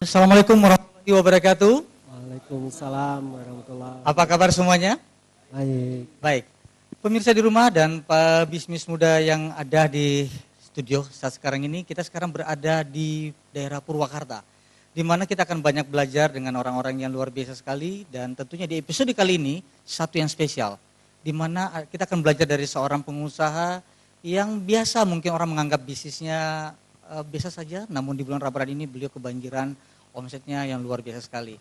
Assalamualaikum warahmatullahi wabarakatuh. Waalaikumsalam warahmatullahi. Apa kabar semuanya? Baik. Baik. Pemirsa di rumah dan pebisnis muda yang ada di studio saat sekarang ini, kita sekarang berada di daerah Purwakarta, di mana kita akan banyak belajar dengan orang-orang yang luar biasa sekali, dan tentunya di episode kali ini satu yang spesial, di mana kita akan belajar dari seorang pengusaha yang biasa mungkin orang menganggap bisnisnya biasa saja, namun di bulan Ramadan ini beliau kebanjiran omsetnya yang luar biasa sekali.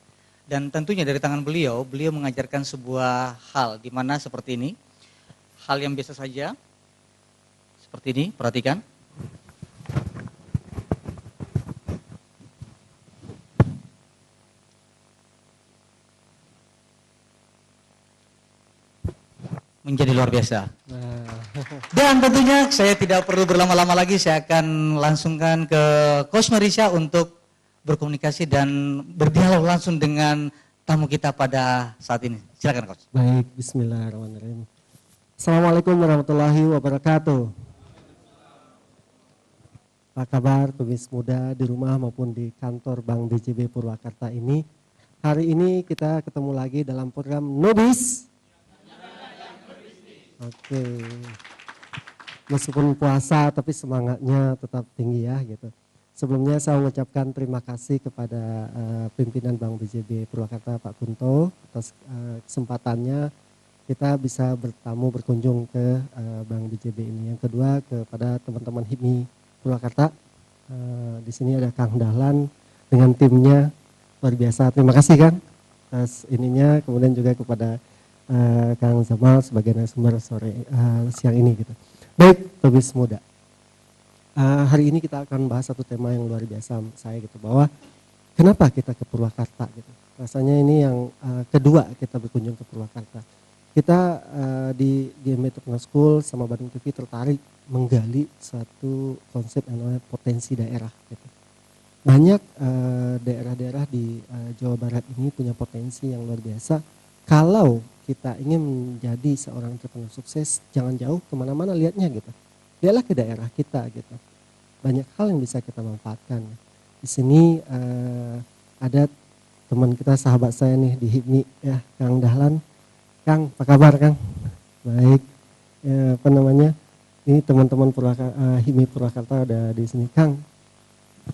Dan tentunya dari tangan beliau mengajarkan sebuah hal di mana seperti ini. Hal yang biasa saja. Seperti ini, perhatikan. Menjadi luar biasa. Dan tentunya saya tidak perlu berlama-lama lagi, saya akan langsungkan ke Coach Marisha untuk berkomunikasi dan berdialog langsung dengan tamu kita pada saat ini. Silakan Coach. Baik, bismillahirrahmanirrahim. Assalamualaikum warahmatullahi wabarakatuh. Apa kabar pebisnis muda di rumah maupun di kantor Bank BJB Purwakarta ini? Hari ini kita ketemu lagi dalam program Nobis. Oke. Meskipun puasa tapi semangatnya tetap tinggi ya gitu. Sebelumnya saya mengucapkan terima kasih kepada pimpinan Bank BJB Purwakarta Pak Kunto atas kesempatannya kita bisa berkunjung ke Bank BJB ini. Yang kedua kepada teman-teman HIPMI Purwakarta. Di sini ada Kang Dahlan dengan timnya luar biasa. Terima kasih Kang atas ininya. Kemudian juga kepada Kang Zamal sebagai narasumber siang ini gitu. Baik, pebisnis muda. Hari ini kita akan bahas satu tema yang luar biasa saya gitu, bahwa kenapa kita ke Purwakarta gitu. Rasanya ini yang kedua kita berkunjung ke Purwakarta. Kita di Entrepreneur School sama Bandung TV tertarik menggali satu konsep yang namanya potensi daerah gitu. Banyak daerah-daerah di Jawa Barat ini punya potensi yang luar biasa. Kalau kita ingin menjadi seorang entrepreneur sukses, jangan jauh kemana-mana lihatnya gitu. Lihatlah ke daerah kita gitu. Banyak hal yang bisa kita manfaatkan. Di sini ada teman kita, sahabat saya nih di HIPMI ya, Kang Dahlan. Kang, apa kabar Kang? Baik. Apa namanya? Ini teman-teman HIPMI Purwakarta ada di sini. Kang,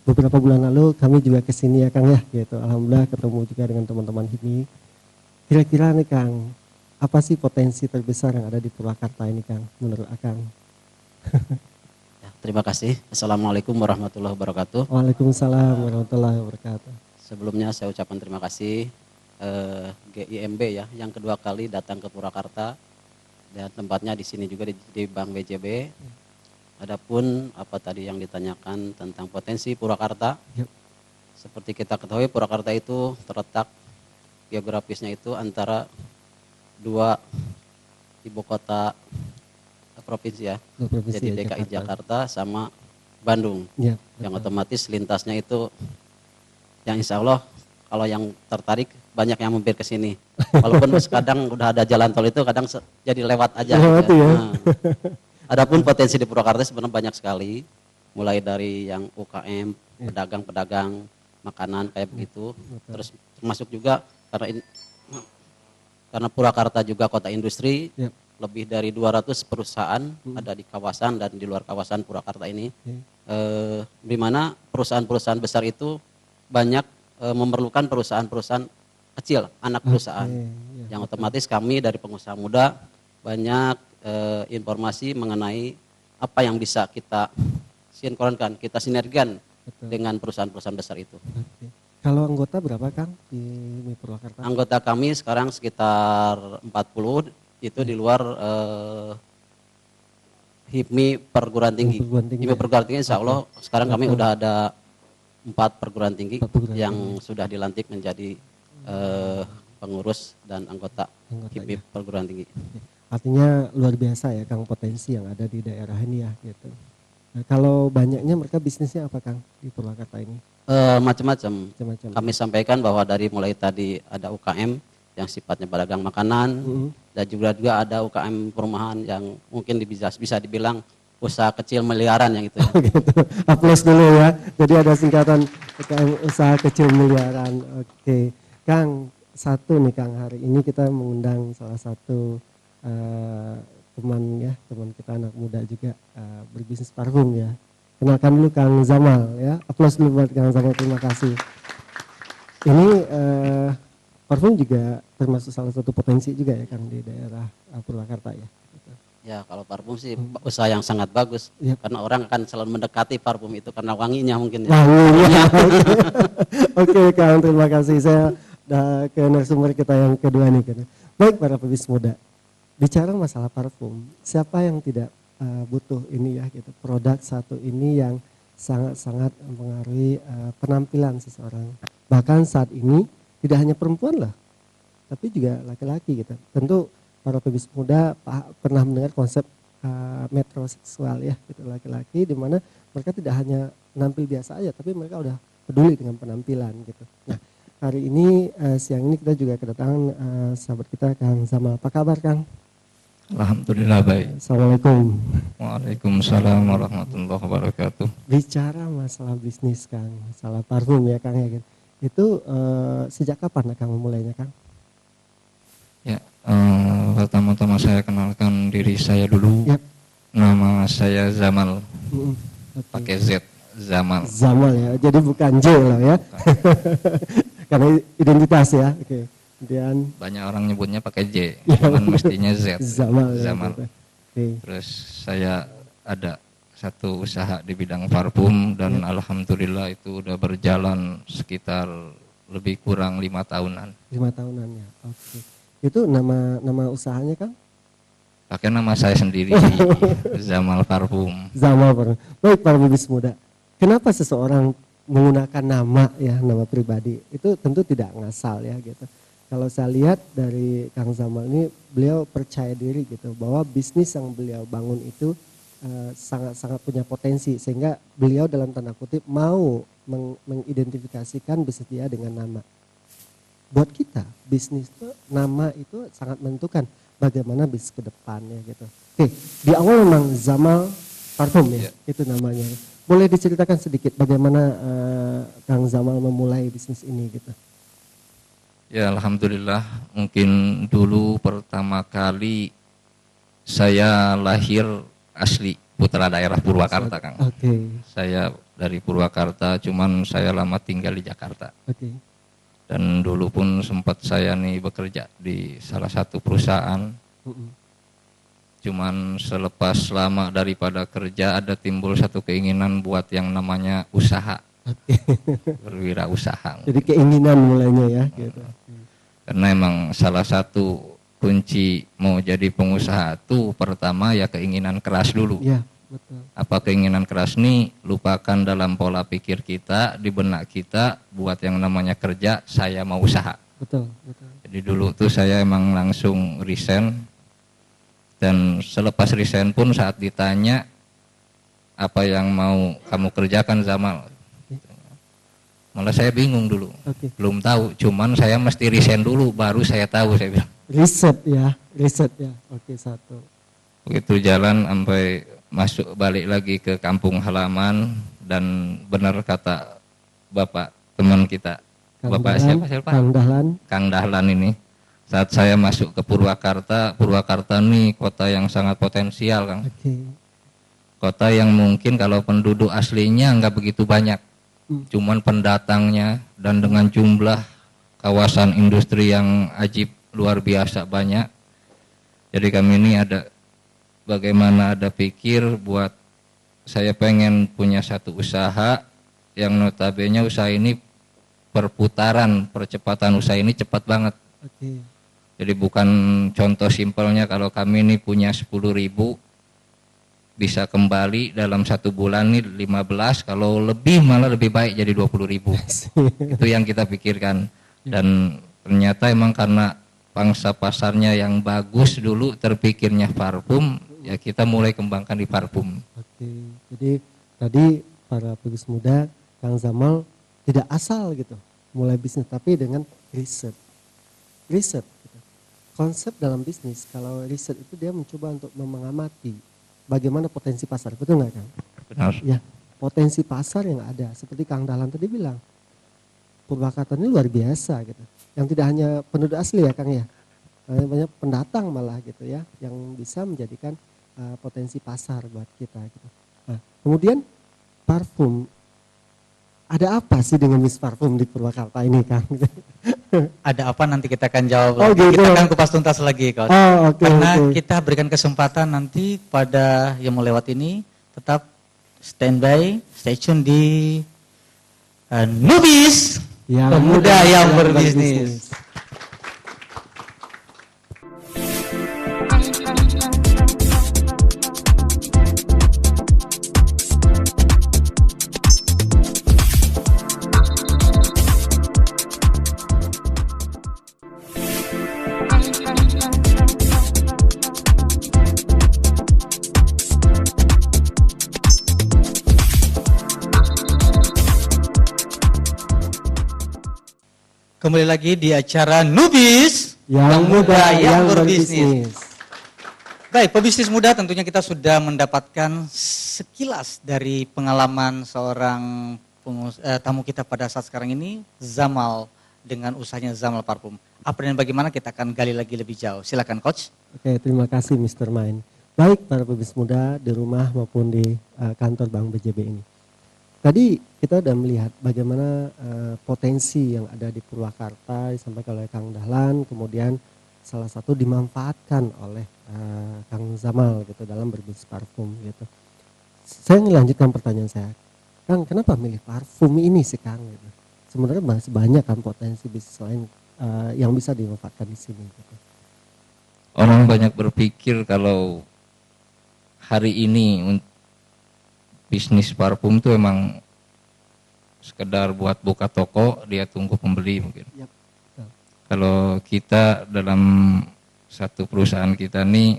beberapa bulan lalu kami juga ke sini ya Kang ya, gitu. Alhamdulillah ketemu juga dengan teman-teman HIPMI. Kira-kira nih Kang, apa sih potensi terbesar yang ada di Purwakarta ini Kang, menurut Akang? Terima kasih. Assalamualaikum warahmatullahi wabarakatuh. Waalaikumsalam warahmatullahi wabarakatuh. Sebelumnya saya ucapkan terima kasih GIMB ya, yang kedua kali datang ke Purwakarta dan tempatnya di sini juga di Bank BJB. Adapun apa tadi yang ditanyakan tentang potensi Purwakarta, yep. Seperti kita ketahui Purwakarta itu terletak geografisnya itu antara dua ibu kota provinsi ya, jadi DKI Jakarta sama Bandung, ya, yang otomatis lintasnya itu, yang insya Allah kalau yang tertarik banyak yang mampir ke sini. Walaupun kadang udah ada jalan tol itu kadang jadi lewat aja. Gitu ya. Nah, adapun potensi di Purwakarta sebenarnya banyak sekali, mulai dari yang UKM, pedagang-pedagang makanan kayak begitu, terus termasuk juga karena Purwakarta juga kota industri. Lebih dari 200 perusahaan ada di kawasan dan di luar kawasan Purwakarta ini, di mana perusahaan-perusahaan besar itu banyak memerlukan perusahaan-perusahaan kecil, anak perusahaan, yang otomatis kami dari pengusaha muda banyak informasi mengenai apa yang bisa kita sinkronkan, kita sinergikan dengan perusahaan-perusahaan besar itu. Kalau anggota berapa Kang di Purwakarta? Anggota kami sekarang sekitar 40. Itu di luar HIPMI perguruan tinggi. HIPMI perguruan tinggi insya Allah sekarang kami udah ada 4 perguruan tinggi yang sudah dilantik menjadi pengurus dan anggota HIPMI perguruan tinggi. Artinya luar biasa ya Kang potensi yang ada di daerah ini ya gitu. Nah, kalau banyaknya mereka bisnisnya apa Kang di Purwakarta ini? Macam-macam. Kami sampaikan bahwa dari mulai tadi ada UKM yang sifatnya pedagang makanan, dan juga ada UKM perumahan yang mungkin bisa dibilang usaha kecil miliaran yang itu. Ya. Gitu. Aplaus dulu ya. Jadi ada singkatan UKM usaha kecil miliaran. Oke, Kang, satu nih Kang, hari ini kita mengundang salah satu teman kita anak muda juga berbisnis parfum ya. Kenalkan dulu Kang Zamal ya. Aplaus dulu buat Kang Zamal, terima kasih. Ini parfum juga termasuk salah satu potensi juga ya Kang di daerah Purwakarta ya. Ya kalau parfum sih usaha yang sangat bagus, karena orang akan selalu mendekati parfum itu karena wanginya mungkin. Ya. Wanginya. Oke Kang, terima kasih. Saya ke narasumber kita yang kedua nih kan. Baik para pebisnis muda, bicara masalah parfum, siapa yang tidak butuh ini ya gitu, produk satu ini yang sangat-sangat mempengaruhi penampilan seseorang. Bahkan saat ini tidak hanya perempuan lah, tapi juga laki-laki gitu. Tentu para pebisnis muda pernah mendengar konsep metroseksual ya, gitu, laki-laki di mana mereka tidak hanya menampil biasa aja, tapi mereka udah peduli dengan penampilan gitu. Nah hari ini siang ini kita juga kedatangan sahabat kita Kang Zamal. Apa kabar Kang? Alhamdulillah baik. Assalamualaikum. Waalaikumsalam warahmatullahi wabarakatuh. Bicara masalah bisnis Kang, masalah parfum ya Kang ya kan. Itu sejak kapan Kang memulainya Kang? Ya, pertama-tama saya kenalkan diri saya dulu. Yep. Nama saya Zamal. Okay. Pakai Z, Zamal. Zamal ya, jadi bukan J loh ya. Karena identitas ya. Oke. Kemudian banyak orang nyebutnya pakai J, cuman mestinya Z. Zamal. Zamal. Ya, okay. Terus saya ada satu usaha di bidang parfum dan alhamdulillah itu udah berjalan sekitar lebih kurang 5 tahunan. 5 tahunan ya. Oke. Itu nama usahanya Kang? Pakai nama saya sendiri, Zamal Parfum. Zamal Parfum. Baik para bibis muda. Kenapa seseorang menggunakan nama pribadi? Itu tentu tidak ngasal ya gitu. Kalau saya lihat dari Kang Zamal ini, beliau percaya diri gitu bahwa bisnis yang beliau bangun itu sangat-sangat punya potensi, sehingga beliau dalam tanda kutip mau mengidentifikasikan bisnis dia dengan nama. Buat kita bisnis itu, nama itu sangat menentukan bagaimana bisnis ke depannya gitu. Oke, di awal memang Zamal Parfum ya, itu namanya. Boleh diceritakan sedikit bagaimana Kang Zamal memulai bisnis ini gitu? Ya alhamdulillah, mungkin dulu pertama kali saya lahir asli putra daerah Purwakarta Kang. Oke. Saya dari Purwakarta, cuman saya lama tinggal di Jakarta. Oke. Dan dulu pun sempat saya nih bekerja di salah satu perusahaan. Cuman selepas lama daripada kerja ada timbul satu keinginan buat yang namanya usaha. Berwirausaha. Jadi keinginan mulainya ya gitu. Karena emang salah satu kunci mau jadi pengusaha itu pertama ya keinginan keras dulu. Iya, betul. Apa keinginan keras nih? Lupakan dalam pola pikir kita, di benak kita buat yang namanya kerja, saya mau usaha. Betul. Jadi dulu tuh saya emang langsung resign. Dan selepas resign pun saat ditanya apa yang mau kamu kerjakan Zamal, malah saya bingung dulu, belum tahu, cuman saya mesti resign dulu baru saya tahu, saya bilang. Riset ya. Oke, satu. Begitu jalan sampai masuk balik lagi ke kampung halaman dan benar kata bapak teman kita, bapak siapa? Kang Dahlan ini. Saat saya masuk ke Purwakarta ini kota yang sangat potensial Kang. Kota yang mungkin kalau penduduk aslinya nggak begitu banyak. Cuman pendatangnya dan dengan jumlah kawasan industri yang ajib luar biasa banyak. Jadi kami ini bagaimana ada pikir buat saya pengen punya satu usaha yang notabene usaha ini percepatan usaha ini cepat banget. Jadi bukan contoh simpelnya kalau kami ini punya 10.000 bisa kembali dalam 1 bulan nih 15, kalau lebih malah lebih baik jadi 20.000. Itu yang kita pikirkan. Dan ternyata emang karena pangsa pasarnya yang bagus dulu terpikirnya parfum, ya kita mulai kembangkan di parfum. Jadi tadi para pebisnis muda Kang Zamal tidak asal gitu mulai bisnis, tapi dengan riset. riset. Gitu. Konsep dalam bisnis, kalau riset itu dia mencoba untuk mengamati bagaimana potensi pasar, betul nggak Kang? Benar. Ya, potensi pasar yang ada, seperti Kang Dahlan tadi bilang, Purwakarta ini luar biasa gitu. Yang tidak hanya penduduk asli ya Kang ya, banyak pendatang malah gitu ya, yang bisa menjadikan potensi pasar buat kita gitu. Nah, kemudian parfum, ada apa sih dengan Miss Parfum di Purwakarta ini Kang? Ada apa nanti kita akan jawab Oh, lagi. gitu. Kita akan kupas tuntas lagi Coach. Oh, oke, Karena oke. kita berikan kesempatan nanti pada yang mau lewat ini tetap standby, stay tune di Nubis, pemuda yang berbisnis. Kembali lagi di acara Nubis, Yang muda yang berbisnis. Baik, pebisnis muda tentunya kita sudah mendapatkan sekilas dari pengalaman seorang tamu kita pada saat sekarang ini, Zamal, dengan usahanya Zamal Parfum. Apa dan bagaimana kita akan gali lagi lebih jauh. Silakan Coach. Oke, terima kasih Mr. Main. Baik para pebisnis muda di rumah maupun di kantor Bank BJB ini. Tadi kita sudah melihat bagaimana potensi yang ada di Purwakarta disampaikan oleh Kang Dahlan, kemudian salah satu dimanfaatkan oleh Kang Zamal gitu dalam berbisnis parfum gitu. Saya melanjutkan pertanyaan saya, Kang, kenapa milih parfum ini sih Kang? Gitu. Sebenarnya masih banyak kan potensi bisnis lain yang bisa dimanfaatkan di sini. Gitu. Orang banyak berpikir kalau hari ini bisnis parfum itu emang sekedar buat buka toko, dia tunggu pembeli mungkin. Yap. Kalau kita dalam satu perusahaan kita nih,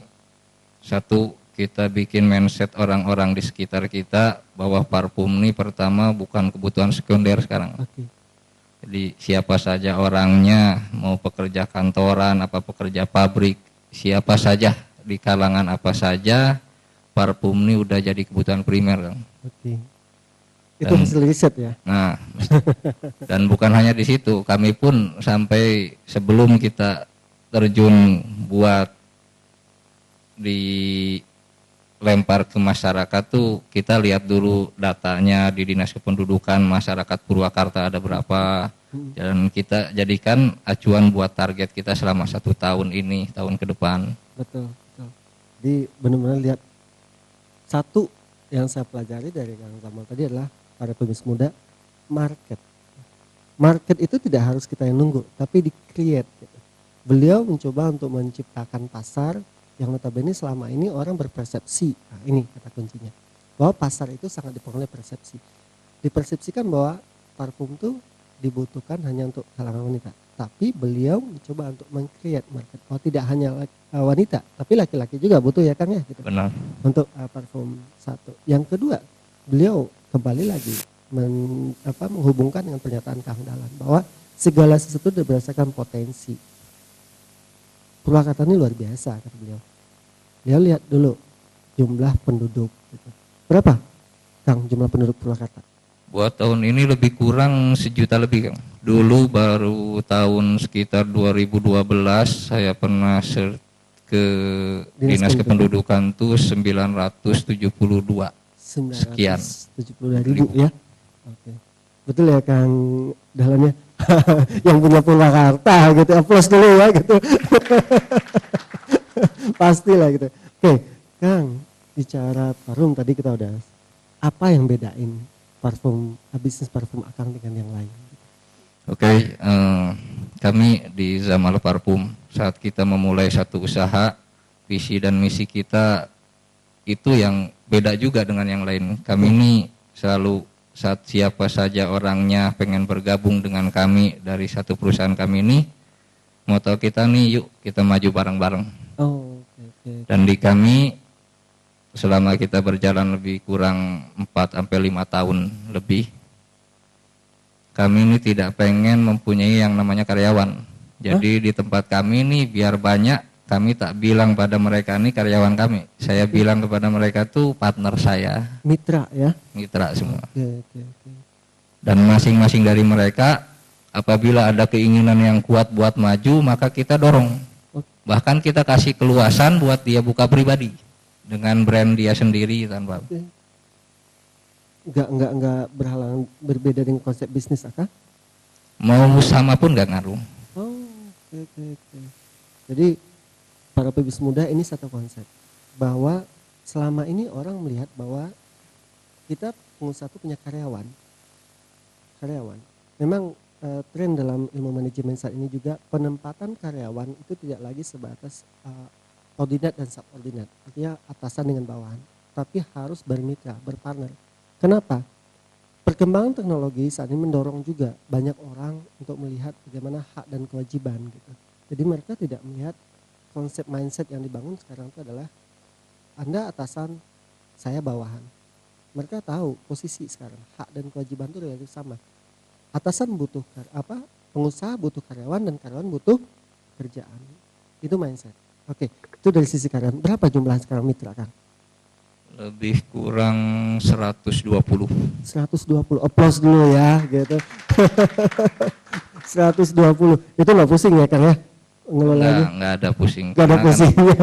satu kita bikin mindset orang-orang di sekitar kita bahwa parfum ini pertama bukan kebutuhan sekunder sekarang. Okay. Jadi siapa saja orangnya, mau pekerja kantoran, apa pekerja pabrik, siapa saja di kalangan apa saja, parfum ini udah jadi kebutuhan primer, Kang. Oke. Itu hasil riset ya. Nah, dan bukan hanya di situ, kami pun sampai sebelum kita terjun buat dilempar ke masyarakat tuh kita lihat dulu datanya di Dinas Kependudukan masyarakat Purwakarta ada berapa, dan kita jadikan acuan buat target kita selama 1 tahun ini, tahun ke depan. Betul, betul. Jadi benar-benar lihat. Satu yang saya pelajari dari Kang Zamal tadi adalah para pebisnis muda, market. Market itu tidak harus kita yang nunggu, tapi di-create. Gitu. Beliau mencoba untuk menciptakan pasar yang notabene selama ini orang berpersepsi. Nah, ini kata kuncinya. Bahwa pasar itu sangat dipengaruhi persepsi. Dipersepsikan bahwa parfum itu dibutuhkan hanya untuk kalangan wanita. Tapi beliau mencoba untuk meng-create market. Oh, tidak hanya wanita, tapi laki-laki juga butuh ya Kang ya. Gitu. Benar. Untuk parfum satu. Yang kedua, beliau kembali lagi menghubungkan dengan pernyataan Kang Dahlan bahwa segala sesuatu berdasarkan potensi. Purwakarta ini luar biasa kata beliau. Beliau lihat dulu jumlah penduduk. Gitu. Berapa Kang jumlah penduduk Purwakarta? Buat tahun ini lebih kurang 1 juta lebih, Kang. Dulu baru tahun sekitar 2012 saya pernah ke Dinas Kependudukan tuh 972 sekian. 972.000 ya. Oke. Betul ya Kang Dahlan ya. Yang punya Purwakarta gitu. Aplaus dulu ya gitu. Pastilah gitu. Oke, Kang, bicara parfum tadi kita udah, apa yang bedain parfum bisnis parfum Akang dengan yang lain? Oke, kami di Zamal Parfum saat kita memulai satu usaha, visi dan misi kita itu yang beda juga dengan yang lain. Kami ini selalu saat siapa saja orangnya pengen bergabung dengan kami dari satu perusahaan kami ini, moto kita nih yuk kita maju bareng-bareng. Oh, okay. Dan di kami selama kita berjalan lebih kurang 4-5 tahun lebih, kami ini tidak pengen mempunyai yang namanya karyawan. Jadi di tempat kami nih biar banyak, kami tak bilang pada mereka nih karyawan kami. Saya bilang kepada mereka tuh partner saya. Mitra ya? Mitra semua. Oke. Dan masing-masing dari mereka apabila ada keinginan yang kuat buat maju, maka kita dorong. Bahkan kita kasih keluasan buat dia buka pribadi dengan brand dia sendiri tanpa. Enggak berhalangan, berbeda dengan konsep bisnis akah? Mau sama pun nggak ngaruh. Oh, oke. Jadi para pebisnis muda ini satu konsep bahwa selama ini orang melihat bahwa kita pengusaha itu punya karyawan. Memang tren dalam ilmu manajemen saat ini juga penempatan karyawan itu tidak lagi sebatas ordinat dan subordinat, artinya atasan dengan bawahan, tapi harus bermitra, berpartner. Kenapa? Perkembangan teknologi saat ini mendorong juga banyak orang untuk melihat bagaimana hak dan kewajiban gitu. Jadi mereka tidak melihat konsep mindset yang dibangun sekarang itu adalah Anda atasan, saya bawahan. Mereka tahu posisi sekarang hak dan kewajiban itu relatif sama. Atasan butuh pengusaha butuh karyawan dan karyawan butuh kerjaan. Itu mindset. Oke, itu dari sisi karyawan. Berapa jumlah sekarang mitra, Kang? Lebih kurang 120. 120, applause dulu ya gitu. 120, itu nggak pusing ya Kang ya? Ngelolanya? Nggak ada pusing. Nggak ada pusingnya.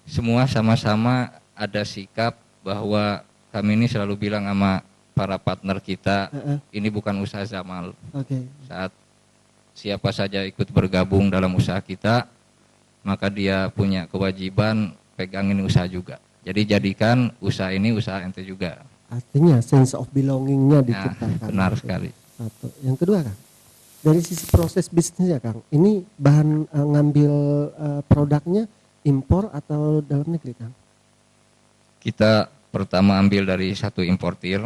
Semua sama-sama ada sikap bahwa kami ini selalu bilang sama para partner kita, ini bukan usaha Zamal. Saat siapa saja ikut bergabung dalam usaha kita, maka dia punya kewajiban pegangin usaha juga. Jadi jadikan usaha ini usaha ente juga. Artinya sense of belongingnya diciptakan. Benar sekali. Satu. Yang kedua Kang, dari sisi proses bisnisnya Kang, ini bahan ngambil produknya impor atau dalam negeri Kang? Kita pertama ambil dari satu importir,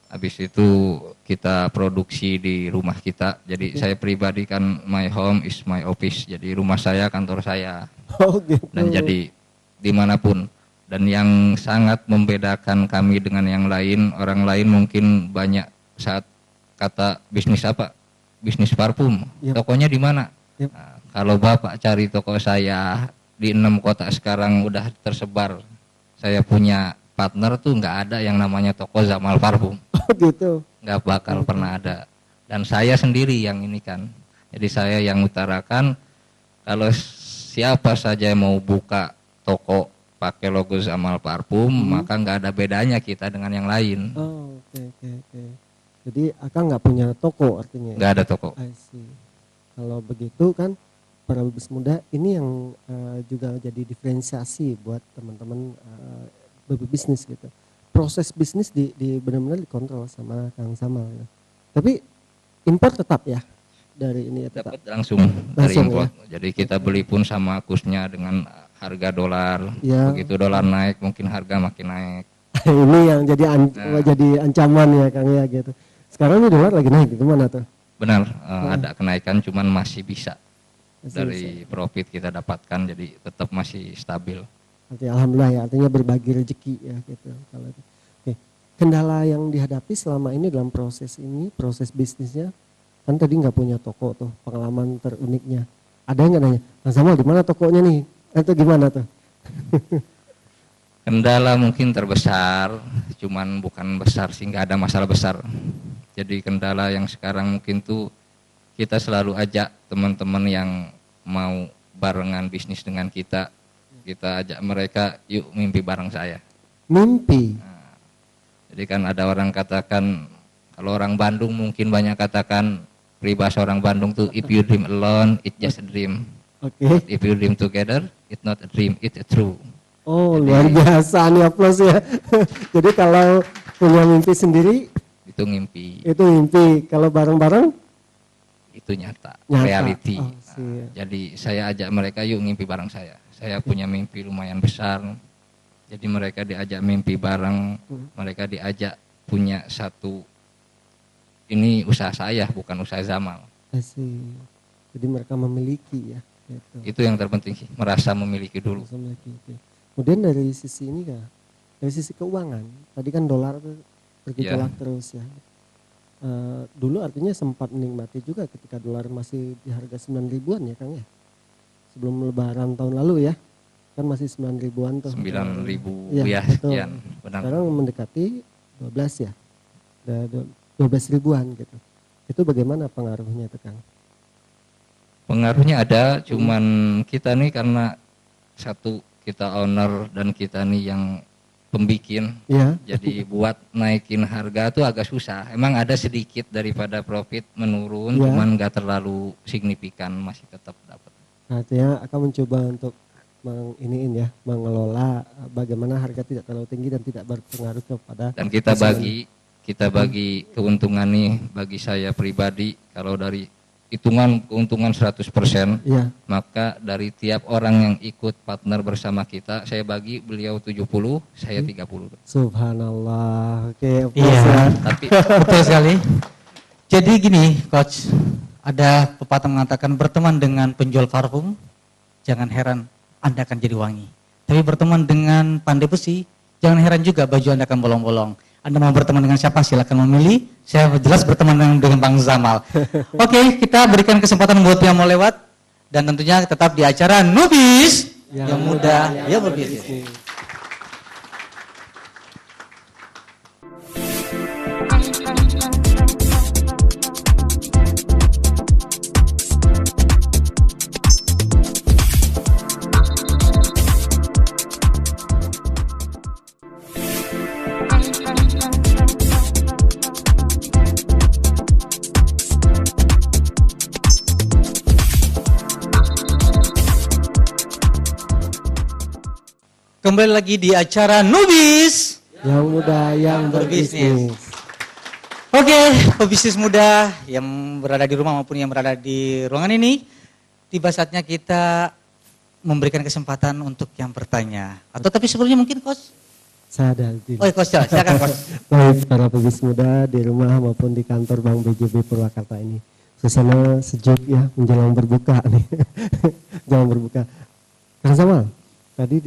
habis itu kita produksi di rumah kita. Jadi saya pribadi kan my home is my office, jadi rumah saya kantor saya. Oh gitu. Dan jadi dimanapun. Dan yang sangat membedakan kami dengan yang lain, orang lain mungkin banyak saat kata bisnis apa? Bisnis parfum. Tokonya di mana? Nah, kalau Bapak cari toko saya di 6 kota sekarang udah tersebar. Saya punya partner tuh nggak ada yang namanya toko Zamal Parfum. Oh gitu. Nggak bakal pernah ada. Dan saya sendiri yang ini kan. Jadi saya yang utarakan kalau siapa saja mau buka toko pakai logo Zamal Parfum, maka nggak ada bedanya kita dengan yang lain. Oh, oke. Jadi Akang nggak punya toko artinya? Nggak ada toko. I see. Kalau begitu kan para pebisnis muda ini yang juga jadi diferensiasi buat teman-teman berbisnis gitu. Proses bisnis di benar-benar dikontrol sama Kang Zamal. Ya. Tapi impor tetap ya dari ini ya tetap. Dapat langsung dari impor. Ya? Jadi kita beli pun sama kusnya dengan harga dolar. Ya. Begitu dolar naik mungkin harga makin naik. Ini yang jadi ancaman ya Kang ya gitu. Sekarang ini dolar lagi naik gimana tuh? Benar, ada kenaikan cuman masih bisa. Dari profit kita dapatkan jadi tetap masih stabil. Artinya alhamdulillah ya, artinya berbagi rezeki ya gitu. Kalau itu. Oke. Kendala yang dihadapi selama ini dalam proses bisnisnya, kan tadi nggak punya toko tuh, pengalaman teruniknya. Ada yang nggak nanya, Kang Zamal di mana tokonya nih? Atau gimana tuh? Kendala mungkin terbesar, cuman bukan besar sih, nggak ada masalah besar. Jadi kendala yang sekarang mungkin tuh kita selalu ajak teman-teman yang mau barengan bisnis dengan kita ajak mereka, yuk mimpi bareng saya. Mimpi? Nah, jadi kan ada orang katakan, kalau orang Bandung mungkin banyak katakan, peribahasa orang Bandung tuh, if you dream alone, it's just a dream. Okay. If you dream together, it's not a dream, it's a true. Oh, jadi, luar biasa nih plus ya. Jadi kalau punya mimpi sendiri, itu mimpi. Itu mimpi. Kalau bareng-bareng, itu nyata. Reality. Oh, jadi saya ajak mereka, yuk mimpi bareng saya. Saya punya mimpi lumayan besar. Jadi mereka diajak mimpi bareng, mereka diajak punya satu, ini usaha saya, bukan usaha Zamal. Jadi mereka memiliki ya. Gitu. Itu yang terpenting sih, merasa memiliki dulu. Kemudian dari sisi ini dari sisi keuangan, tadi kan dolar bergejolak terus ya. dulu artinya sempat menikmati juga ketika dolar masih di harga 9 ribuan ya Kang ya. Sebelum lebaran tahun lalu ya. Kan masih 9 ribuan tuh. 9 ribu ya, sekian. Benar. Sekarang mendekati 12 ya. 12 ribuan gitu. Itu bagaimana pengaruhnya itu Kang? Pengaruhnya ada, cuman kita nih karena satu kita owner dan kita nih yang pembikin, ya. Jadi buat naikin harga tuh agak susah. Emang ada sedikit daripada profit menurun, ya. Cuman nggak terlalu signifikan, masih tetap dapat. Artinya akan mencoba untuk mengelola bagaimana harga tidak terlalu tinggi dan tidak berpengaruh kepada. Dan kita bagi keuntungan nih bagi saya pribadi kalau dari hitungan keuntungan 100%, ya. Maka dari tiap orang yang ikut partner bersama kita, saya bagi beliau 70, saya 30. Subhanallah. Oke, iya. Tapi betul sekali. Jadi gini, Coach, ada pepatah mengatakan berteman dengan penjual parfum, jangan heran Anda akan jadi wangi. Tapi berteman dengan pandai besi, jangan heran juga baju Anda akan bolong-bolong. Anda mau berteman dengan siapa? Silakan memilih. Saya jelas berteman dengan Bang Zamal. Oke, kita berikan kesempatan buat yang mau lewat dan tentunya tetap di acara Nubis yang muda yang berbisnis. Kembali lagi di acara Nubis yang muda yang berbisnis. Oke, pebisnis muda yang berada di rumah maupun yang berada di ruangan ini, tiba saatnya kita memberikan kesempatan untuk yang bertanya. Atau tapi sebelumnya mungkin Coach? Saya ada. Coach, silakan Coach. Baik, para pebisnis muda di rumah maupun di kantor Bank BJB Purwakarta ini. Suasana sejuk ya menjelang berbuka nih. Jangan berbuka. Kang Zamal, tadi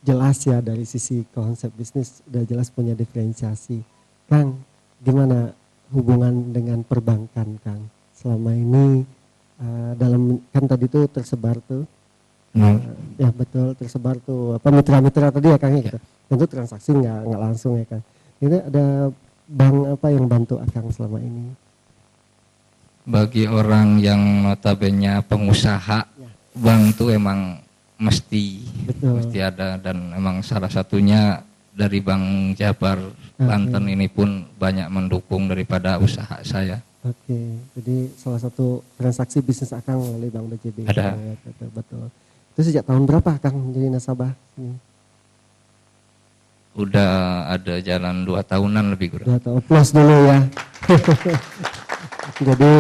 jelas ya dari sisi konsep bisnis udah jelas punya diferensiasi. Kang, gimana hubungan dengan perbankan Kang? Selama ini dalam kan tadi tuh tersebar tuh, ya betul tersebar tuh apa mitra-mitra tadi ya Kang ya gitu. Tentu transaksi nggak langsung ya Kang. Ini ada bank apa yang bantu Kang selama ini? Bagi orang yang notabene pengusaha, bank tuh emang mesti ada dan memang salah satunya dari Bank Jabar Banten ini pun banyak mendukung daripada usaha saya. Oke, jadi salah satu transaksi bisnis Akang melalui Bank BJB. Ada. Betul. Itu sejak tahun berapa Kang jadi nasabah? Udah ada jalan 2 tahunan lebih kurang. 2 tahun, plus dulu ya. Jadi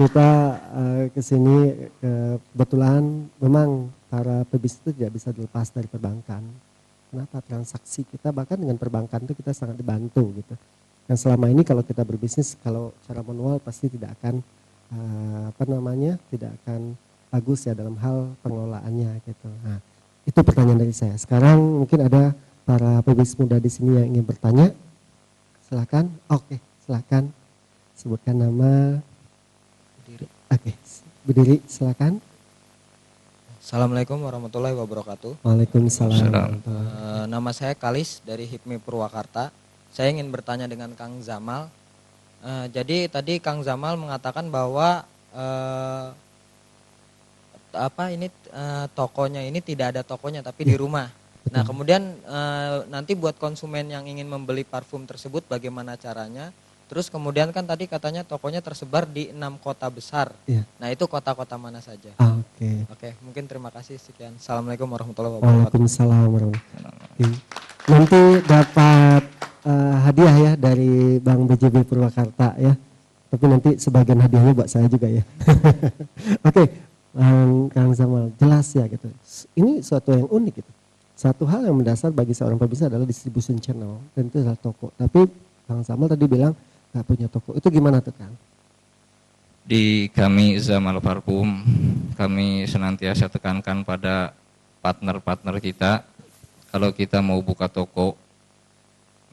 kita kesini kebetulan memang para pebisnis itu tidak bisa dilepas dari perbankan. Kenapa? Transaksi kita bahkan dengan perbankan itu kita sangat dibantu gitu. Dan selama ini kalau kita berbisnis, kalau cara manual pasti tidak akan tidak akan bagus ya dalam hal pengelolaannya gitu. Nah, itu pertanyaan dari saya. Sekarang mungkin ada para pebisnis muda di sini yang ingin bertanya. Silakan. Oke, silakan. Sebutkan nama. Oke, berdiri silakan. Assalamualaikum warahmatullahi wabarakatuh. Waalaikumsalam. Nama saya Kalis dari HIPMI Purwakarta. Saya ingin bertanya dengan Kang Zamal. Jadi tadi Kang Zamal mengatakan bahwa tokonya ini tidak ada tokonya tapi di rumah. Betul. Nah kemudian nanti buat konsumen yang ingin membeli parfum tersebut bagaimana caranya? Terus kemudian kan tadi katanya tokonya tersebar di 6 kota besar. Ya. Nah itu kota-kota mana saja? Oke, mungkin terima kasih sekian. Assalamualaikum warahmatullahi wabarakatuh. Waalaikumsalam warahmatullahi wabarakatuh. Nanti dapat hadiah ya dari Bank BJB Purwakarta ya. Tapi nanti sebagian hadiahnya buat saya juga ya. Oke, Kang Zamal jelas ya gitu. Ini suatu yang unik gitu. Satu hal yang mendasar bagi seorang pebisnis adalah distribution channel dan itu adalah toko. Tapi Kang Zamal tadi bilang nggak punya toko. Itu gimana tuh Kang? Di kami Zamal Parfum, kami senantiasa tekankan pada partner-partner kita, kalau kita mau buka toko,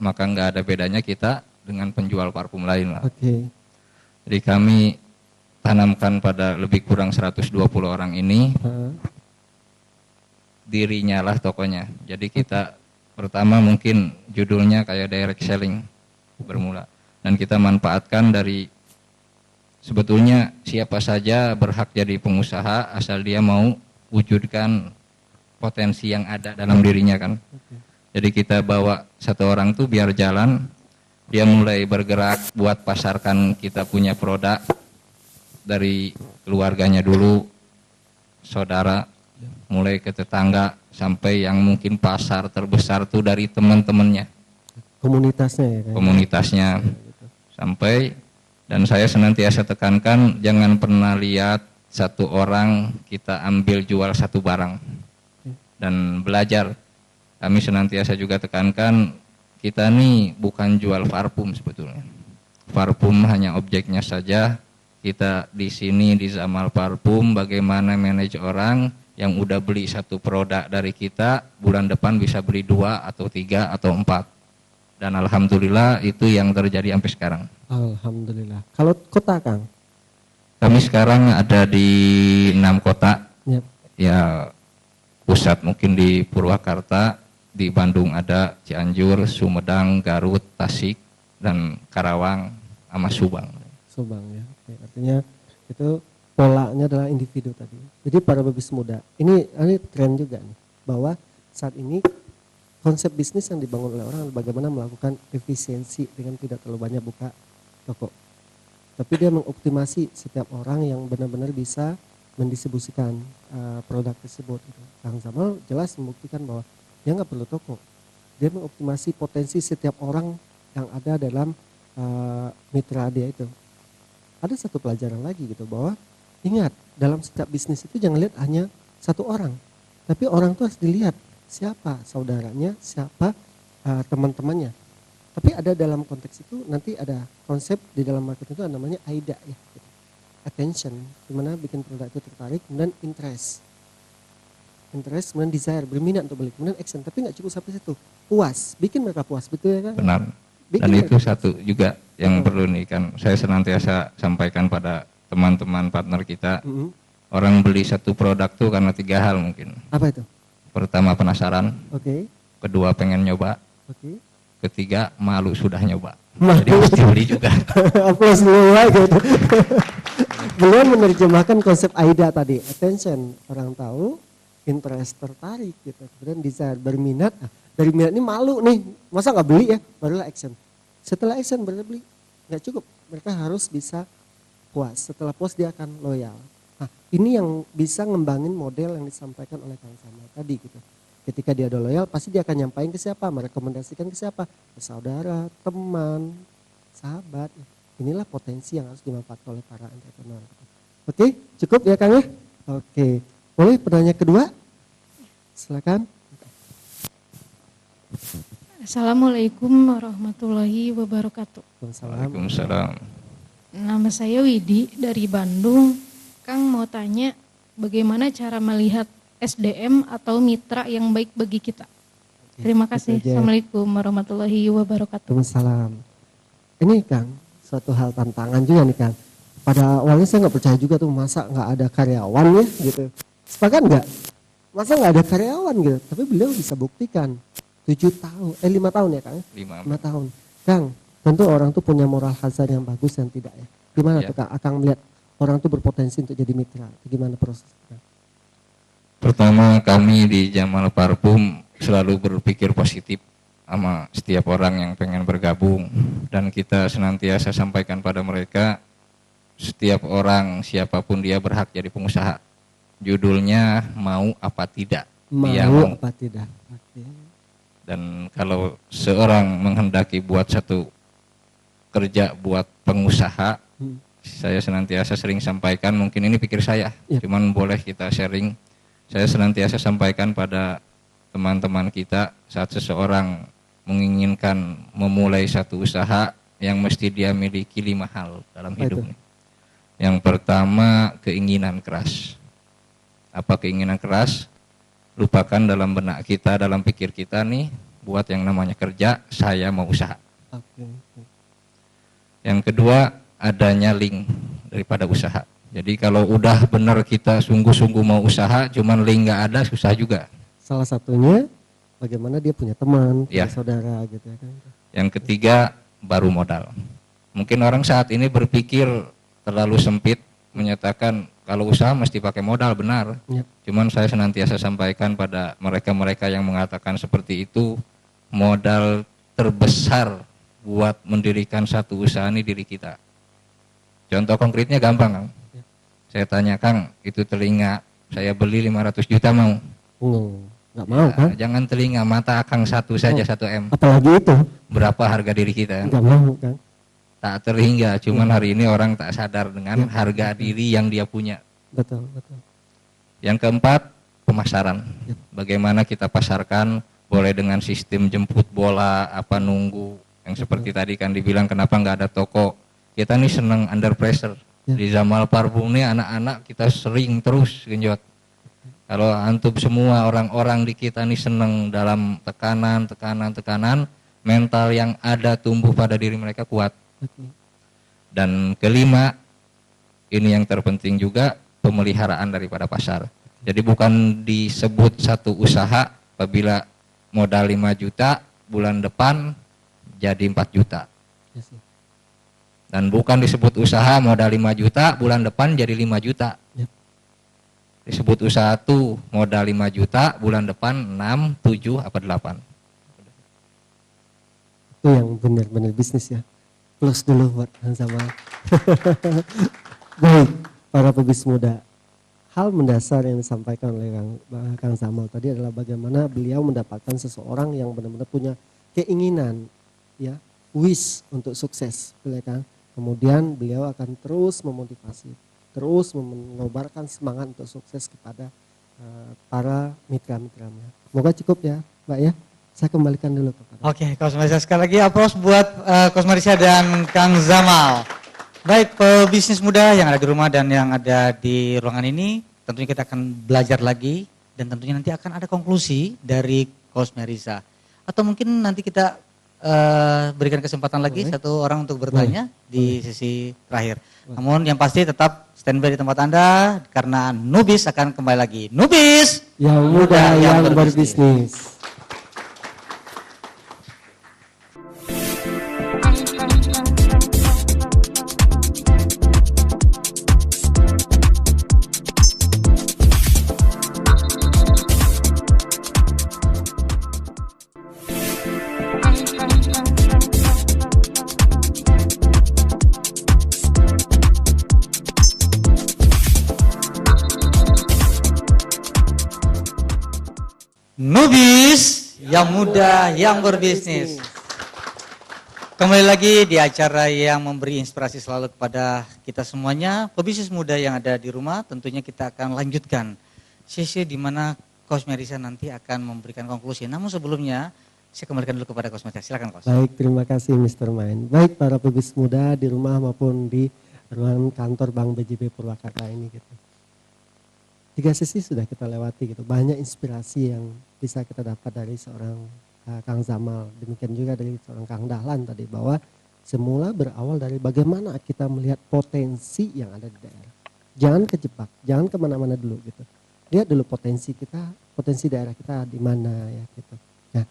maka nggak ada bedanya kita dengan penjual parfum lain lah. Oke. Jadi kami tanamkan pada lebih kurang 120 orang ini, dirinya lah tokonya. Jadi kita pertama mungkin judulnya kayak direct selling bermula. Dan kita manfaatkan dari sebetulnya siapa saja berhak jadi pengusaha asal dia mau wujudkan potensi yang ada dalam dirinya kan. Jadi kita bawa satu orang tuh biar jalan, dia mulai bergerak buat pasarkan kita punya produk dari keluarganya dulu, saudara, mulai ke tetangga, sampai yang mungkin pasar terbesar tuh dari teman-temannya. Komunitasnya ya kan? Komunitasnya. Sampai, dan saya senantiasa tekankan, jangan pernah lihat satu orang kita ambil jual satu barang. Dan belajar. Kami senantiasa juga tekankan, kita nih bukan jual parfum sebetulnya. Parfum hanya objeknya saja. Kita di sini di Zamal Parfum bagaimana manage orang yang udah beli satu produk dari kita, bulan depan bisa beli 2 atau 3 atau 4. Dan alhamdulillah itu yang terjadi sampai sekarang. Alhamdulillah. Kalau kota Kang? Kami sekarang ada di 6 kota. Yep. Ya pusat mungkin di Purwakarta, di Bandung ada Cianjur, Sumedang, Garut, Tasik, dan Karawang, sama Subang. Subang ya. Oke, artinya itu polanya adalah individu tadi. Jadi para pebisnis muda, ini tren juga nih, bahwa saat ini konsep bisnis yang dibangun oleh orang adalah bagaimana melakukan efisiensi dengan tidak terlalu banyak buka toko. Tapi dia mengoptimasi setiap orang yang benar-benar bisa mendistribusikan produk tersebut. Kang Zamal jelas membuktikan bahwa dia nggak perlu toko. Dia mengoptimasi potensi setiap orang yang ada dalam mitra dia itu. Ada satu pelajaran lagi gitu, bahwa ingat dalam setiap bisnis itu jangan lihat hanya satu orang, tapi orang itu harus dilihat siapa saudaranya, siapa teman-temannya. Tapi ada dalam konteks itu nanti ada konsep di dalam marketing itu namanya AIDA ya, gitu. Attention, dimana bikin produk itu tertarik, kemudian interest, kemudian desire, berminat untuk beli, kemudian action. Tapi nggak cukup sampai situ, puas, bikin mereka puas, betul ya kan? Benar. Dan itu satu juga yang perlu nih kan, saya senantiasa sampaikan pada teman-teman partner kita, orang beli satu produk tuh karena 3 hal mungkin. Apa itu? Pertama penasaran, kedua pengen nyoba, ketiga malu sudah nyoba. Jadi mesti beli juga. Aplaus dulu gitu. Beliau menerjemahkan konsep AIDA tadi, attention, orang tahu, interest, tertarik gitu, kemudian desire, berminat. Dari minat ini malu nih, masa nggak beli ya, barulah action. Setelah action baru beli, nggak cukup, mereka harus bisa puas. Setelah puas dia akan loyal. Nah ini yang bisa ngembangin model yang disampaikan oleh Kang Zamal tadi gitu. Ketika dia udah loyal, pasti dia akan nyampain ke siapa, merekomendasikan ke siapa, ke saudara, teman, sahabat. Inilah potensi yang harus dimanfaatkan oleh para entrepreneur. Oke, cukup ya Kang ya? Oke, boleh pertanyaan kedua? Silakan. Assalamualaikum warahmatullahi wabarakatuh. Waalaikumsalam. Nama saya Widi dari Bandung. Kang mau tanya, bagaimana cara melihat SDM atau mitra yang baik bagi kita? Terima kasih. Assalamualaikum warahmatullahi wabarakatuh. Waalaikumsalam. Ini Kang, suatu hal tantangan juga nih Kang. Pada awalnya saya nggak percaya juga tuh, masa nggak ada karyawan ya gitu. Sepakat nggak? Masa nggak ada karyawan gitu? Tapi beliau bisa buktikan. 5 tahun ya Kang? 5 tahun. Kang, tentu orang tuh punya moral hazard yang bagus dan tidak ya. Gimana tuh Kang? Akang melihat orang tuh berpotensi untuk jadi mitra. Gimana prosesnya? Pertama kami di Zamal Parfum selalu berpikir positif sama setiap orang yang pengen bergabung. Dan kita senantiasa sampaikan pada mereka, setiap orang siapapun dia berhak jadi pengusaha. Judulnya mau apa tidak. Mau apa tidak. Dan kalau seorang menghendaki buat satu kerja buat pengusaha, saya senantiasa sering sampaikan, mungkin ini pikir saya, cuman boleh kita sharing. Saya senantiasa sampaikan pada teman-teman kita, saat seseorang menginginkan memulai satu usaha, yang mesti dia miliki 5 hal dalam hidupnya. Yang pertama, keinginan keras. Apa keinginan keras? Lupakan dalam benak kita, dalam pikir kita nih, buat yang namanya kerja, saya mau usaha. Yang kedua, adanya link daripada usaha. Jadi kalau udah benar kita sungguh-sungguh mau usaha, cuman link nggak ada, susah juga. Salah satunya bagaimana dia punya teman, Ya. punya saudara gitu ya kan. Yang ketiga, baru modal. Mungkin orang saat ini berpikir terlalu sempit, menyatakan kalau usaha mesti pakai modal, benar. Ya. Cuman saya senantiasa sampaikan pada mereka-mereka yang mengatakan seperti itu, modal terbesar buat mendirikan satu usaha ini diri kita. Contoh konkretnya gampang, Kang. Ya. Saya tanya, Kang, itu telinga saya beli 500 juta mau? Nggak mau kan? Jangan telinga, mata Kang satu saja 1 M. Apalagi itu, Berapa harga diri kita? nggak mau kan? Tak terhingga, cuman hari ini orang tak sadar dengan harga diri yang dia punya. Betul. Yang keempat, pemasaran. Ya. Bagaimana kita pasarkan, boleh dengan sistem jemput bola, apa nunggu. Yang seperti tadi kan dibilang kenapa nggak ada toko. Kita nih seneng under pressure. Ya. Di Zamal Parfum nih anak-anak kita sering terus genjot. Kalau antum semua orang-orang di kita nih seneng dalam tekanan, mental yang ada tumbuh pada diri mereka kuat. Dan kelima, ini yang terpenting juga, pemeliharaan daripada pasar. Jadi bukan disebut satu usaha apabila modal 5 juta, bulan depan jadi 4 juta. Dan bukan disebut usaha modal 5 juta, bulan depan jadi 5 juta. Disebut usaha tuh modal 5 juta, bulan depan 6, 7, apa 8. Itu yang benar-benar bisnis ya. Plus dulu buat Kang Zamal. Baik, para pebisnis muda. Hal mendasar yang disampaikan oleh Kang Zamal tadi adalah bagaimana beliau mendapatkan seseorang yang benar-benar punya keinginan, ya, wish untuk sukses, ya kan? Kemudian beliau akan terus memotivasi, terus mengobarkan semangat untuk sukses kepada para mitra-mitranya. Semoga cukup ya, Mbak ya. Saya kembalikan dulu kepada. Oke, Coach Marisa, sekali lagi aplaus buat Coach Marisa dan Kang Zamal. Baik, pebisnis muda yang ada di rumah dan yang ada di ruangan ini, tentunya kita akan belajar lagi dan tentunya nanti akan ada konklusi dari Coach Marisa. Atau mungkin nanti kita berikan kesempatan lagi satu orang untuk bertanya di sesi terakhir. Namun yang pasti tetap standby di tempat Anda karena Nubis akan kembali lagi. Nubis yang muda yang berbisnis. Nubis yang muda yang berbisnis. Kembali lagi di acara yang memberi inspirasi selalu kepada kita semuanya, pebisnis muda yang ada di rumah. Tentunya kita akan lanjutkan sesi di mana Coach Marisa nanti akan memberikan konklusi. Namun sebelumnya saya kembalikan dulu kepada Coach Marisa. Silakan Coach. Baik, terima kasih Mr. Main. Baik para pebisnis muda di rumah maupun di ruangan kantor Bank BJB Purwakarta ini gitu. 3 sesi sudah kita lewati gitu. Banyak inspirasi yang bisa kita dapat dari seorang Kang Zamal. Demikian juga dari seorang Kang Dahlan tadi bahwa semula berawal dari bagaimana kita melihat potensi yang ada di daerah. Jangan kejebak, jangan kemana-mana dulu gitu. Lihat dulu potensi kita, potensi daerah kita di mana ya gitu. Nah,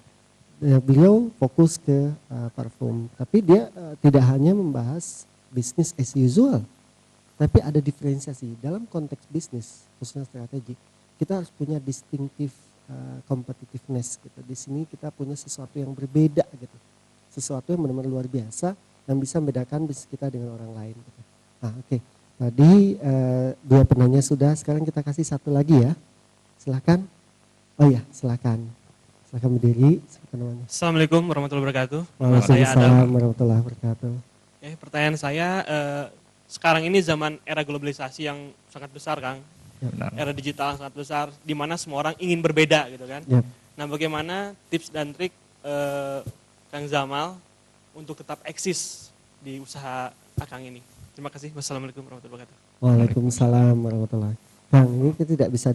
beliau fokus ke parfum, tapi dia tidak hanya membahas bisnis as usual. Tapi ada diferensiasi dalam konteks bisnis, khususnya strategi. Kita harus punya distinctive competitiveness gitu. Di sini kita punya sesuatu yang berbeda gitu. Sesuatu yang benar-benar luar biasa yang bisa membedakan bisnis kita dengan orang lain gitu. Nah, oke. Tadi 2 penanya sudah, sekarang kita kasih satu lagi ya. Silakan. Oh iya, silakan. Silakan berdiri. Silakan namanya. Assalamualaikum warahmatullahi wabarakatuh. Waalaikumsalam warahmatullahi wabarakatuh. Pertanyaan saya, sekarang ini zaman era globalisasi yang sangat besar, Kang. Benar. Era digital yang sangat besar, di mana semua orang ingin berbeda gitu kan. Yep. Nah, bagaimana tips dan trik Kang Zamal untuk tetap eksis di usaha Akang ini? Terima kasih. Wassalamualaikum warahmatullahi wabarakatuh. Waalaikumsalam warahmatullahi wabarakatuh. Kang, ini kita tidak bisa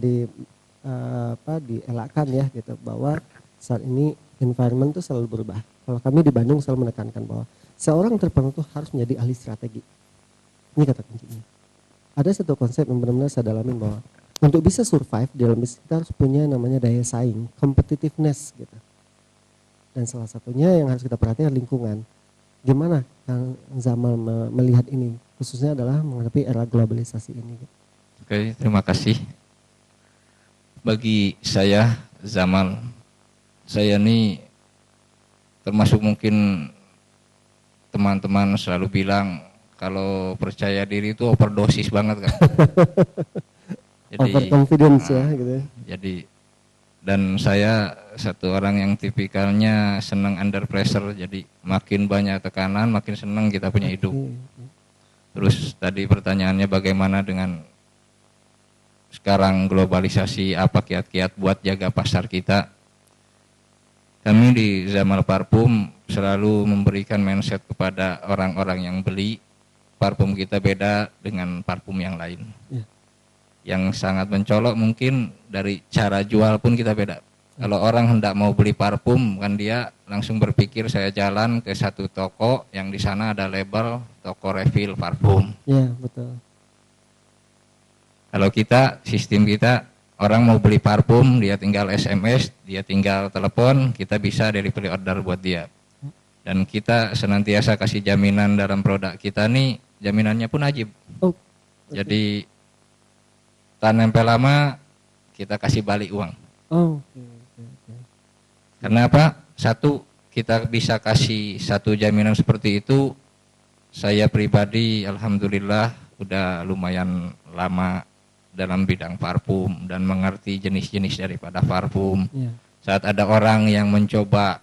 dielakkan ya gitu bahwa saat ini environment itu selalu berubah. Kalau kami di Bandung selalu menekankan bahwa seorang entrepreneur itu harus menjadi ahli strategi. Ini kata kuncinya. Ada satu konsep yang benar-benar saya dalamin bahwa untuk bisa survive di dalam bisnis kita harus punya namanya daya saing, competitiveness gitu. Dan salah satunya yang harus kita perhatikan lingkungan. Gimana Kang Zamal melihat ini, khususnya adalah menghadapi era globalisasi ini. Gitu. Oke, terima kasih. Bagi saya, Zamal, saya ini termasuk mungkin teman-teman selalu bilang kalau percaya diri itu overdosis banget kan. Jadi, overconfidence ya gitu. Jadi dan saya satu orang yang tipikalnya senang under pressure, jadi makin banyak tekanan makin senang kita punya hidup. Terus tadi pertanyaannya bagaimana dengan sekarang globalisasi, apa kiat-kiat buat jaga pasar kita. Kami di Zamal Parfum selalu memberikan mindset kepada orang-orang yang beli parfum kita beda dengan parfum yang lain. Yang sangat mencolok mungkin dari cara jual pun kita beda. Kalau orang hendak mau beli parfum kan dia langsung berpikir saya jalan ke satu toko yang di sana ada label toko refill parfum. Iya, betul. Kalau kita, sistem kita, orang mau beli parfum dia tinggal SMS, dia tinggal telepon, kita bisa delivery order buat dia. Dan kita senantiasa kasih jaminan dalam produk kita nih, jaminannya pun wajib. Jadi tak nempel lama kita kasih balik uang. Karena apa? Satu, kita bisa kasih satu jaminan seperti itu. Saya pribadi alhamdulillah udah lumayan lama dalam bidang parfum dan mengerti jenis-jenis daripada parfum. Saat ada orang yang mencoba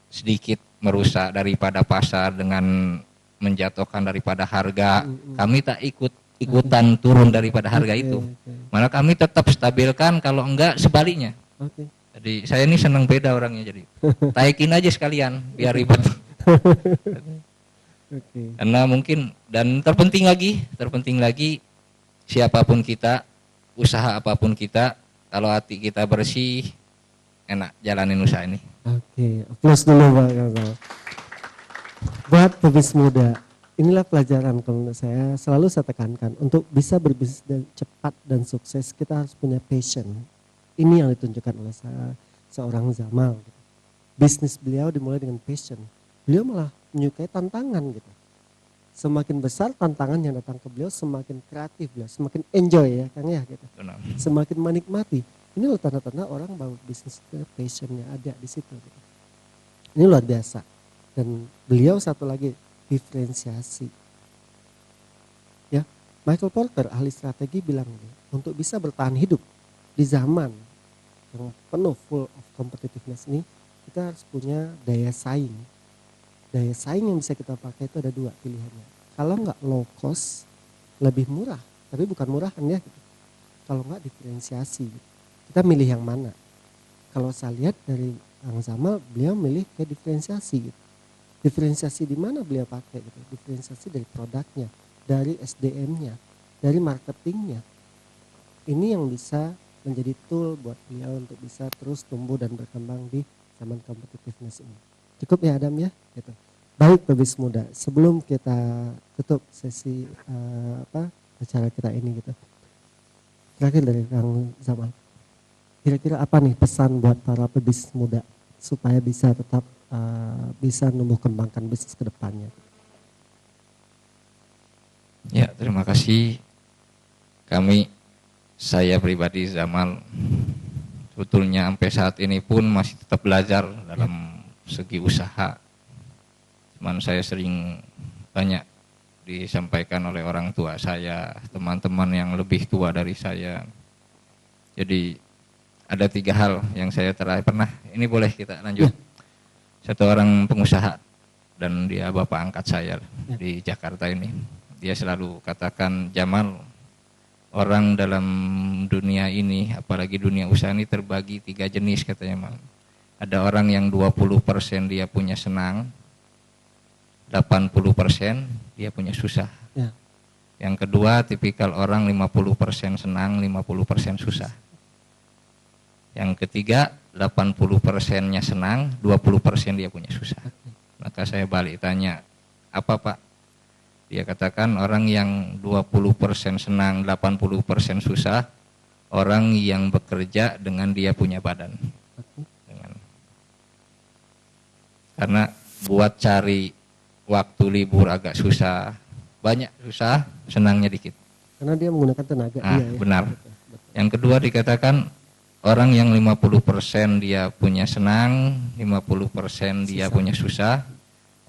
sedikit merusak daripada pasar dengan menjatuhkan daripada harga, kami tak ikutan turun daripada harga itu. Malah kami tetap stabilkan, kalau enggak sebaliknya. Jadi saya ini senang beda orangnya, jadi taikin aja sekalian biar ribet. Karena mungkin dan terpenting lagi siapapun kita, usaha apapun kita, kalau hati kita bersih, enak jalanin usaha ini. Plus dulu Pak. Buat pebisnis muda, inilah pelajaran kalau menurut saya selalu saya tekankan untuk bisa berbisnis dan cepat dan sukses kita harus punya passion. Ini yang ditunjukkan oleh seorang Zamal. Bisnis beliau dimulai dengan passion. Beliau malah menyukai tantangan gitu. Semakin besar tantangan yang datang ke beliau, semakin kreatif beliau, semakin enjoy ya Kang ya gitu. Semakin menikmati. Ini loh tanda-tanda orang bahwa bisnis passionnya ada di situ. Gitu. Ini luar biasa. Dan beliau satu lagi diferensiasi. Ya, Michael Porter ahli strategi bilang untuk bisa bertahan hidup di zaman yang penuh full of competitiveness ini, kita harus punya daya saing. Daya saing yang bisa kita pakai itu ada dua pilihannya. Kalau nggak low cost, lebih murah, tapi bukan murahan ya. Gitu. Kalau nggak diferensiasi, kita milih yang mana? Kalau saya lihat dari Kang Zamal, beliau milih ke diferensiasi. Gitu. Diferensiasi di mana beliau pakai? Gitu. Diferensiasi dari produknya, dari SDM-nya, dari marketingnya. Ini yang bisa menjadi tool buat beliau untuk bisa terus tumbuh dan berkembang di zaman competitiveness ini. Cukup ya Adam ya, gitu. Baik pebisnis muda, sebelum kita tutup sesi acara kita ini gitu. Terakhir dari Kang Zamal, kira-kira apa nih pesan buat para pebisnis muda supaya bisa tetap bisa numbuh kembangkan bisnis ke depannya? Ya, terima kasih. Saya pribadi Zamal sebetulnya sampai saat ini pun masih tetap belajar dalam segi usaha. Cuman saya sering banyak disampaikan oleh orang tua saya, teman-teman yang lebih tua dari saya. Jadi ada 3 hal yang saya pernah, ini boleh kita lanjut. Satu orang pengusaha dan dia bapak angkat saya di Jakarta ini. Dia selalu katakan, Jamal, orang dalam dunia ini, apalagi dunia usaha ini terbagi 3 jenis katanya Mal. Ada orang yang 20% dia punya senang, 80% dia punya susah. Ya. Yang kedua tipikal orang 50% senang, 50% susah. Yang ketiga 80%-nya senang, 20% dia punya susah. Maka saya balik tanya, apa Pak? Dia katakan orang yang 20% senang, 80% susah, orang yang bekerja dengan dia punya badan. Karena buat cari waktu libur agak susah, banyak susah, senangnya dikit. Karena dia menggunakan tenaga. Nah, iya, benar. Betul. Yang kedua dikatakan orang yang 50% dia punya senang, 50% dia punya susah,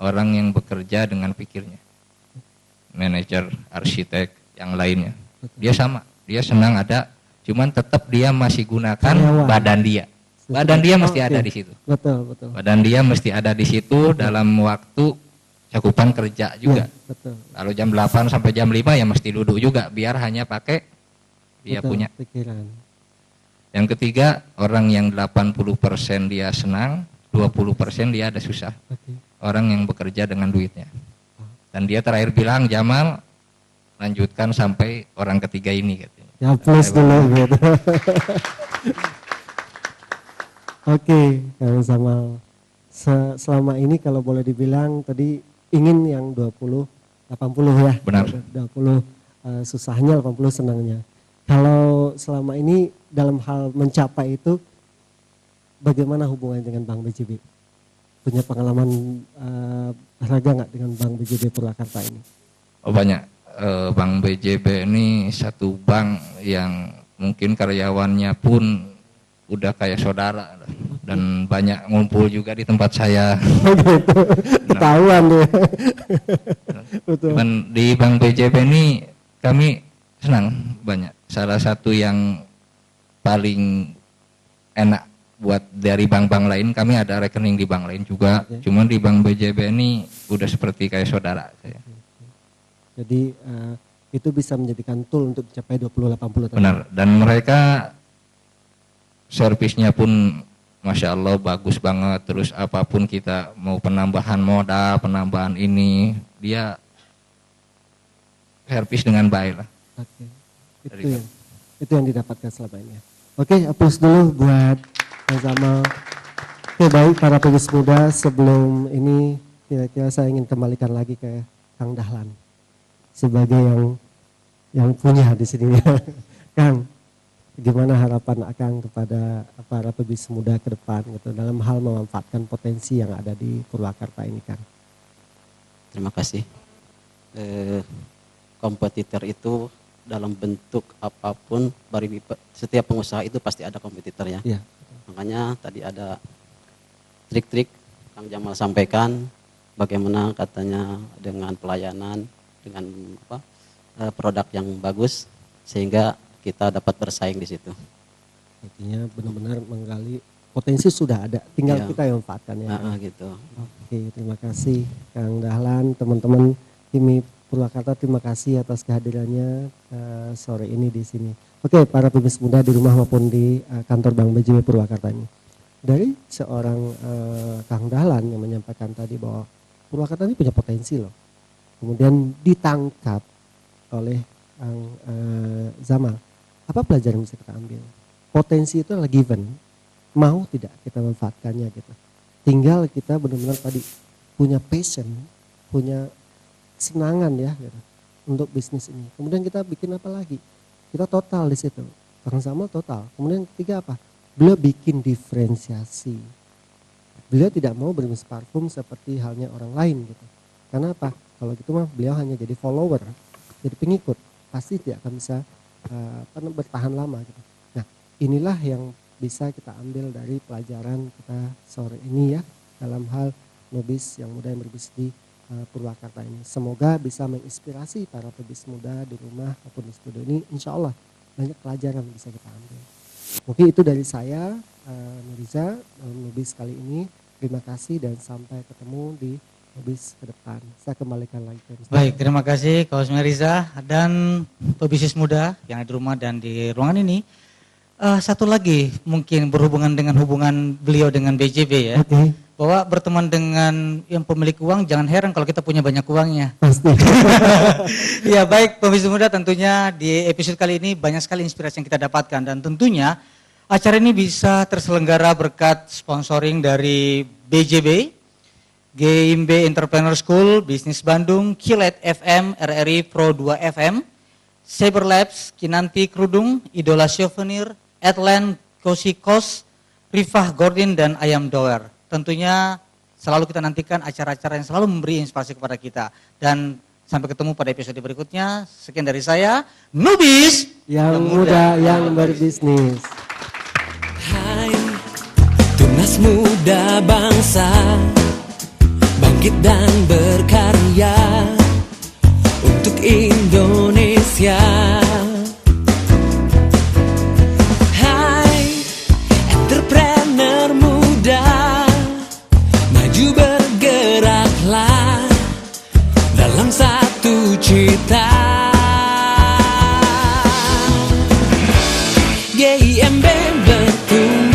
orang yang bekerja dengan pikirnya. Manajer, arsitek, yang lainnya. Dia sama, dia senang ada, cuman tetap dia masih gunakan badan dia. Badan dia mesti ada di situ. Betul. Badan dia mesti ada di situ dalam waktu cakupan kerja juga. Ya, betul. Kalau jam 8 sampai jam 5 ya mesti duduk juga, biar hanya pakai dia punya pikiran. Yang ketiga, orang yang 80% dia senang, 20% dia ada susah. Orang yang bekerja dengan duitnya. Dan dia terakhir bilang, Jamal, lanjutkan sampai orang ketiga ini katanya. Ya plus dulu gitu. Oke, Kang Zamal. Selama ini kalau boleh dibilang tadi ingin yang 20 80 ya. Benar. 20 susahnya, 80 senangnya. Kalau selama ini dalam hal mencapai itu bagaimana hubungannya dengan Bank BJB? Punya pengalaman berharga nggak dengan Bank BJB Purwakarta ini? Oh banyak. Bank BJB ini satu bank yang mungkin karyawannya pun udah kayak saudara dan banyak ngumpul juga di tempat saya. Ketahuan deh. Betul. Dan di Bank BJB ini kami senang banyak. Salah satu yang paling enak buat dari bank-bank lain, kami ada rekening di bank lain juga. Cuman di Bank BJB ini udah seperti kayak saudara saya. Jadi itu bisa menjadikan tool untuk mencapai 20-80 tahun. Benar. Dan mereka servisnya pun Masya Allah bagus banget. Terus apapun kita mau penambahan modal, penambahan ini, dia servis dengan baik lah. Oke. Itu yang didapatkan selama ini. Oke, aplaus dulu buat Kang Zamal. Oke, baik para pebis muda, sebelum ini kira-kira saya ingin kembalikan lagi ke Kang Dahlan sebagai yang punya di sini. Kang, gimana harapan Akang kepada para pebis muda ke depan gitu dalam hal memanfaatkan potensi yang ada di Purwakarta ini, Kang? Terima kasih. Kompetitor itu dalam bentuk apapun, setiap pengusaha itu pasti ada kompetitornya. Ya. Makanya tadi ada trik-trik Kang Jamal sampaikan, bagaimana katanya dengan pelayanan, dengan produk yang bagus, sehingga kita dapat bersaing di situ. Artinya benar-benar menggali potensi sudah ada, tinggal kita yang manfaatkan ya. Gitu. Oke, terima kasih Kang Dahlan, teman-teman tim Purwakarta, terima kasih atas kehadirannya sore ini di sini. Oke, para pebis muda di rumah maupun di kantor Bank BJB Purwakarta ini. Dari seorang Kang Dahlan yang menyampaikan tadi bahwa Purwakarta ini punya potensi loh. Kemudian ditangkap oleh Kang Zamal. Apa pelajaran yang bisa kita ambil? Potensi itu adalah given, mau tidak kita manfaatkannya gitu. Tinggal kita benar-benar tadi punya passion, punya kesenangan ya gitu, untuk bisnis ini. Kemudian kita bikin apa lagi? Kita total di situ. Kang Zamal total. Kemudian ketiga apa? Beliau bikin diferensiasi. Beliau tidak mau berbisnis parfum seperti halnya orang lain gitu. Karena apa? Kalau gitu mah beliau hanya jadi follower, jadi pengikut. Pasti tidak akan bisa bertahan lama gitu. Nah, inilah yang bisa kita ambil dari pelajaran kita sore ini ya, dalam hal nobis yang muda yang berbisnis di Purwakarta ini. Semoga bisa menginspirasi para pebis muda di rumah maupun di studio ini. Insya Allah banyak pelajaran yang bisa kita ambil. Mungkin itu dari saya, Nuriza, nobis kali ini. Terima kasih dan sampai ketemu di nobis ke depan. Saya kembalikan lagi ke Mr. Baik, terima kasih Kaus Meriza dan pebisnis muda yang ada di rumah dan di ruangan ini. Satu lagi mungkin berhubungan dengan hubungan beliau dengan BJB ya. Oke. Bahwa berteman dengan yang pemilik uang, jangan heran kalau kita punya banyak uangnya. Pasti. Ya baik, pebisnis muda, tentunya di episode kali ini banyak sekali inspirasi yang kita dapatkan dan tentunya Acara ini bisa terselenggara berkat sponsoring dari BJB, GIMB Entrepreneur School, Bisnis Bandung, Kilet FM, RRI Pro 2 FM, Cyber Labs, Kinanti Kerudung, Idola Souvenir, Atlan Kosikos, Rifah Gordin, dan Ayam Doer. Tentunya selalu kita nantikan acara-acara yang selalu memberi inspirasi kepada kita. Dan sampai ketemu pada episode berikutnya. Sekian dari saya, Nubis yang muda yang berbisnis. Hai, tunas muda bangsa, bangkit dan berkarya untuk Indonesia. Hai, entrepreneur muda, maju bergeraklah dalam satu cita. GIMB bertumbuh